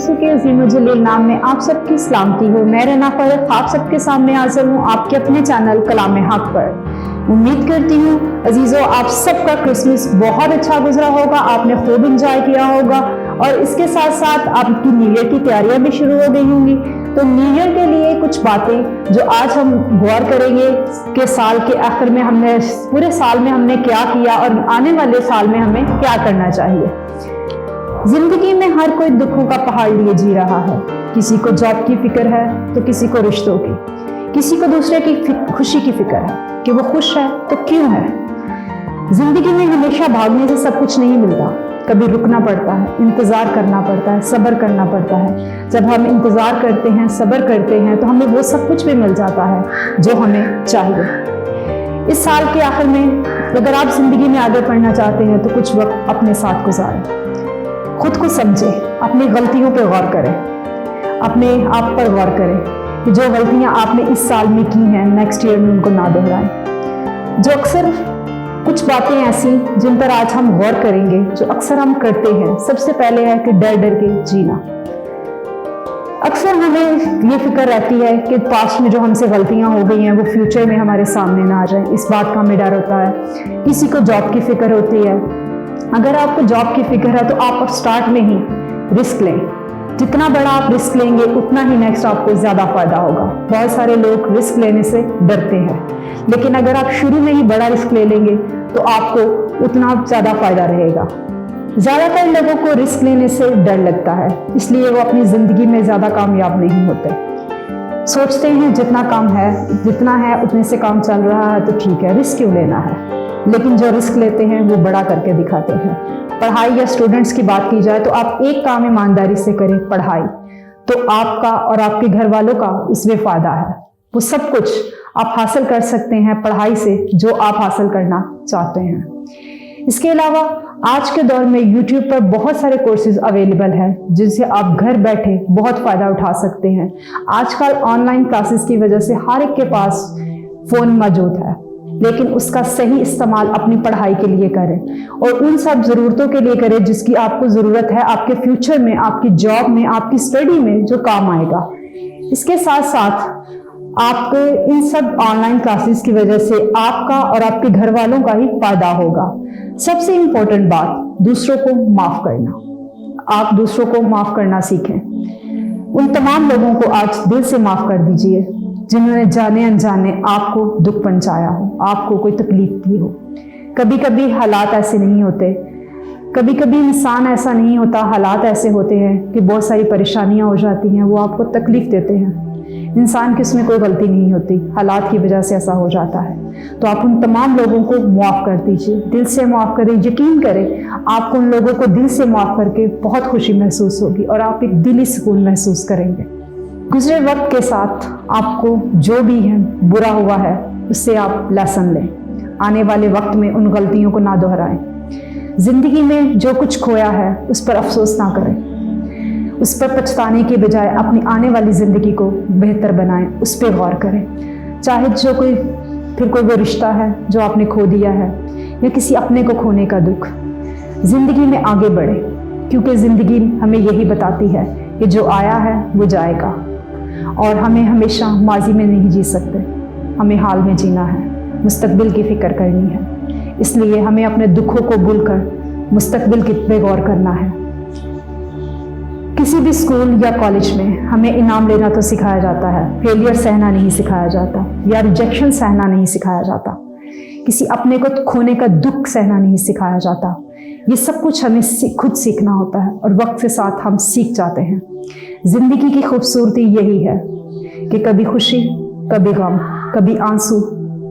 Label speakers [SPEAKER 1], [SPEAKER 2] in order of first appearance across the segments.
[SPEAKER 1] यीशु के अजीम जलील नाम में आप सबकी सलामती हो। मैं रना फरक आप सबके सामने हाजिर हूँ आपके अपने चैनल कलाम हक पर। उम्मीद करती हूँ अजीजों आप सबका क्रिसमस बहुत अच्छा गुजरा होगा, आपने खूब इंजॉय किया होगा और इसके साथ साथ आपकी न्यू ईयर की तैयारियां भी शुरू हो गई होंगी। तो न्यू ईयर के लिए कुछ बातें जो आज हम गौर करेंगे कि साल के आखिर में हमने पूरे साल में हमने क्या किया और आने वाले साल में हमें क्या करना चाहिए। जिंदगी में हर कोई दुखों का पहाड़ लिए जी रहा है। किसी को जॉब की फिक्र है तो किसी को रिश्तों की, किसी को दूसरे की खुशी की फिक्र है कि वो खुश है तो क्यों है। जिंदगी में हमेशा भागने से सब कुछ नहीं मिलता, कभी रुकना पड़ता है, इंतजार करना पड़ता है, सब्र करना पड़ता है। जब हम इंतजार करते हैं, सब्र करते हैं तो हमें वो सब कुछ भी मिल जाता है जो हमें चाहिए। इस साल के आखिर में अगर आप जिंदगी में आगे बढ़ना चाहते हैं तो कुछ वक्त अपने साथ गुजारें, खुद को समझें, अपनी गलतियों पर गौर करें, अपने आप पर गौर करें कि जो गलतियां आपने इस साल में की हैं नेक्स्ट ईयर में उनको ना दोहराएं। जो अक्सर कुछ बातें ऐसी जिन पर आज हम गौर करेंगे जो अक्सर हम करते हैं। सबसे पहले है कि डर डर के जीना। अक्सर हमें ये फिक्र रहती है कि पास्ट में जो हमसे गलतियां हो गई हैं वो फ्यूचर में हमारे सामने ना आ जाए, इस बात का हमें डर होता है। किसी को जॉब की फिक्र होती है। अगर आपको जॉब की फिक्र है तो आप स्टार्ट में ही रिस्क लें। जितना बड़ा आप रिस्क लेंगे उतना ही नेक्स्ट आपको ज्यादा फायदा होगा। बहुत सारे लोग रिस्क लेने से डरते हैं, लेकिन अगर आप शुरू में ही बड़ा रिस्क ले लेंगे तो आपको उतना ज्यादा फायदा रहेगा। ज्यादातर लोगों को रिस्क लेने से डर लगता है, इसलिए वो अपनी जिंदगी में ज्यादा कामयाब नहीं होते। सोचते हैं जितना काम है, जितना है उतने से काम चल रहा है तो ठीक है, रिस्क क्यों लेना है। लेकिन जो रिस्क लेते हैं वो बड़ा करके दिखाते हैं। पढ़ाई या स्टूडेंट्स की बात की जाए तो आप एक काम ईमानदारी से करें, पढ़ाई, तो आपका और आपके घर वालों का उसमें फायदा है। वो सब कुछ आप हासिल कर सकते हैं पढ़ाई से जो आप हासिल करना चाहते हैं। इसके अलावा आज के दौर में YouTube पर बहुत सारे कोर्सेज अवेलेबल हैं जिनसे आप घर बैठे बहुत फायदा उठा सकते हैं। आजकल ऑनलाइन क्लासेस की वजह से हर एक के पास फोन मौजूद है, लेकिन उसका सही इस्तेमाल अपनी पढ़ाई के लिए करें और उन सब ज़रूरतों के लिए करें जिसकी आपको ज़रूरत है आपके फ्यूचर में, आपकी जॉब में, आपकी स्टडी में जो काम आएगा। इसके साथ साथ आपको इन सब ऑनलाइन क्लासेस की वजह से आपका और आपके घर वालों का ही फायदा होगा। सबसे इम्पोर्टेंट बात, दूसरों को माफ़ करना। आप दूसरों को माफ़ करना सीखें। उन तमाम लोगों को आज दिल से माफ़ कर दीजिए जिन्होंने जाने अनजाने आपको दुख पहुंचाया हो, आपको कोई तकलीफ दी हो। कभी कभी हालात ऐसे नहीं होते, कभी कभी इंसान ऐसा नहीं होता, हालात ऐसे होते हैं कि बहुत सारी परेशानियां हो जाती हैं, वो आपको तकलीफ देते हैं। इंसान की उसमें कोई गलती नहीं होती, हालात की वजह से ऐसा हो जाता है। तो आप उन तमाम लोगों को माफ़ कर दीजिए, दिल से माफ़ करें। यकीन करें आपको उन लोगों को दिल से माफ़ करके बहुत खुशी महसूस होगी और आप एक दिली सुकून महसूस करेंगे। गुजरे वक्त के साथ आपको जो भी है बुरा हुआ है उससे आप लेसन लें। आने वाले वक्त में उन गलतियों को ना दोहराएं। जिंदगी में जो कुछ खोया है उस पर अफसोस ना करें, उस पर पछताने के बजाय अपनी आने वाली जिंदगी को बेहतर बनाएं, उस पर गौर करें। चाहे जो कोई फिर कोई वो रिश्ता है जो आपने खो दिया है या किसी अपने को खोने का दुख, जिंदगी में आगे बढ़े क्योंकि जिंदगी हमें यही बताती है कि जो आया है वो जाएगा और हमें हमेशा माजी में नहीं जी सकते, हमें हाल में जीना है, मुस्तकबिल की फिक्र करनी है। इसलिए हमें अपने दुखों को भूलकर मुस्तकबिल की पे गौर करना है। किसी भी स्कूल या कॉलेज में हमें इनाम लेना तो सिखाया जाता है, फेलियर सहना नहीं सिखाया जाता या रिजेक्शन सहना नहीं सिखाया जाता, किसी अपने को खोने का दुख सहना नहीं सिखाया जाता। ये सब कुछ हमें खुद सीखना होता है और वक्त के साथ हम सीख जाते हैं। जिंदगी की खूबसूरती यही है कि कभी खुशी, कभी गम, कभी आंसू,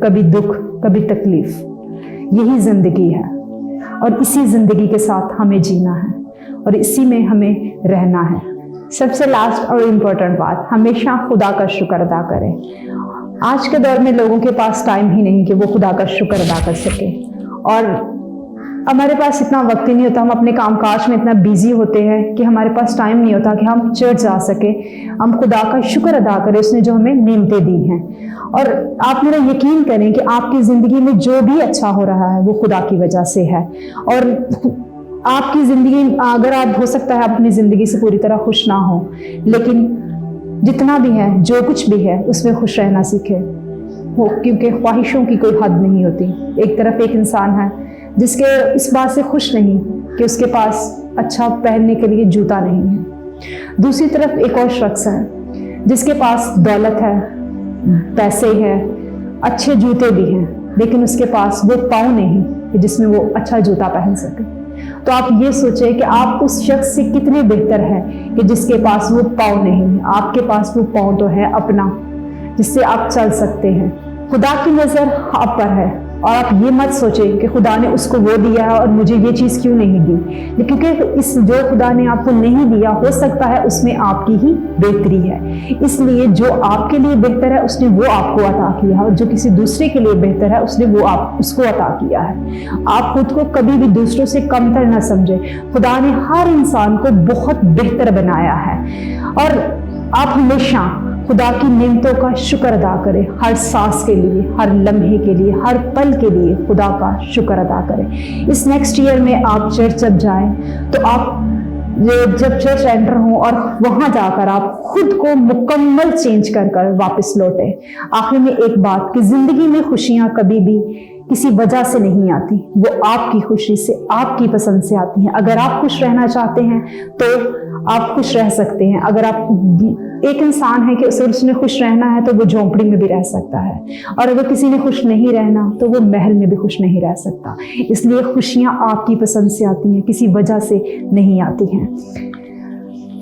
[SPEAKER 1] कभी दुख, कभी तकलीफ, यही जिंदगी है और इसी जिंदगी के साथ हमें जीना है और इसी में हमें रहना है। सबसे लास्ट और इम्पोर्टेंट बात, हमेशा खुदा का शुक्र अदा करें। आज के दौर में लोगों के पास टाइम ही नहीं कि वो खुदा का शुक्र अदा कर सके और हमारे पास इतना वक्त ही नहीं होता, हम अपने कामकाज में इतना बिजी होते हैं कि हमारे पास टाइम नहीं होता कि हम चर्च जा सके, हम खुदा का शुक्र अदा करें उसने जो हमें नेमतें दी हैं। और आप मेरा यकीन करें कि आपकी ज़िंदगी में जो भी अच्छा हो रहा है वो खुदा की वजह से है और आपकी ज़िंदगी, अगर आप, हो सकता है अपनी ज़िंदगी से पूरी तरह खुश ना हो, लेकिन जितना भी है, जो कुछ भी है, उसमें खुश रहना सीखें। वो, क्योंकि ख्वाहिशों की कोई हद नहीं होती। एक तरफ एक इंसान है जिसके इस बात से खुश नहीं कि उसके पास अच्छा पहनने के लिए जूता नहीं है। दूसरी तरफ एक और शख्स है जिसके पास दौलत है, पैसे हैं, अच्छे जूते भी हैं, लेकिन उसके पास वो पाँव नहीं कि जिसमें वो अच्छा जूता पहन सके। तो आप ये सोचें कि आप उस शख्स से कितने बेहतर हैं कि जिसके पास वो पाँव नहीं है। आपके पास वो पाँव तो है अपना, जिससे आप चल सकते हैं। खुदा की नज़र आप पर है और आप ये मत सोचें कि खुदा ने उसको वो दिया है और मुझे ये चीज़ क्यों नहीं दी, क्योंकि इस जो खुदा ने आपको नहीं दिया, हो सकता है उसमें आपकी ही बेहतरी है। इसलिए जो आपके लिए बेहतर है उसने वो आपको अता किया है, और जो किसी दूसरे के लिए बेहतर है उसने वो उसको अता किया है। आप खुद को कभी भी दूसरों से कमतर न समझें। खुदा ने हर इंसान को बहुत बेहतर बनाया है और आप हमेशा खुदा की नेमतों का शुक्र अदा करें। हर सांस के लिए, हर लम्हे के लिए, हर पल के लिए खुदा का शुक्र अदा करें। इस नेक्स्ट ईयर में आप चर्च जब जाएं तो आप जब चर्च एंटर हो और वहां जाकर आप खुद को मुकम्मल चेंज कर वापस लौटे। आखिर में एक बात कि जिंदगी में खुशियां कभी भी किसी वजह से नहीं आती, वो आपकी खुशी से, आपकी पसंद से आती हैं। अगर आप खुश रहना चाहते हैं तो आप खुश रह सकते हैं। अगर आप, एक इंसान है कि उसने खुश रहना है तो वो झोंपड़ी में भी रह सकता है, और अगर किसी ने खुश नहीं रहना तो वो महल में भी खुश नहीं रह सकता। इसलिए खुशियां आपकी पसंद से आती हैं, किसी वजह से नहीं आती हैं।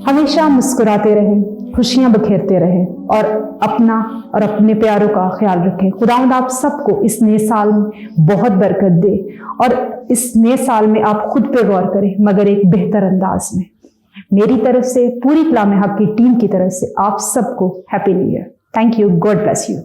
[SPEAKER 1] हमेशा मुस्कुराते रहें, खुशियां बखेरते रहें और अपना और अपने प्यारों का ख्याल रखें। खुदावंद आप सबको इस नए साल में बहुत बरकत दे और इस नए साल में आप खुद पे गौर करें, मगर एक बेहतर अंदाज में। मेरी तरफ से, पूरी कलाम हक की टीम की तरफ से आप सबको happy new year. Thank you. God bless you.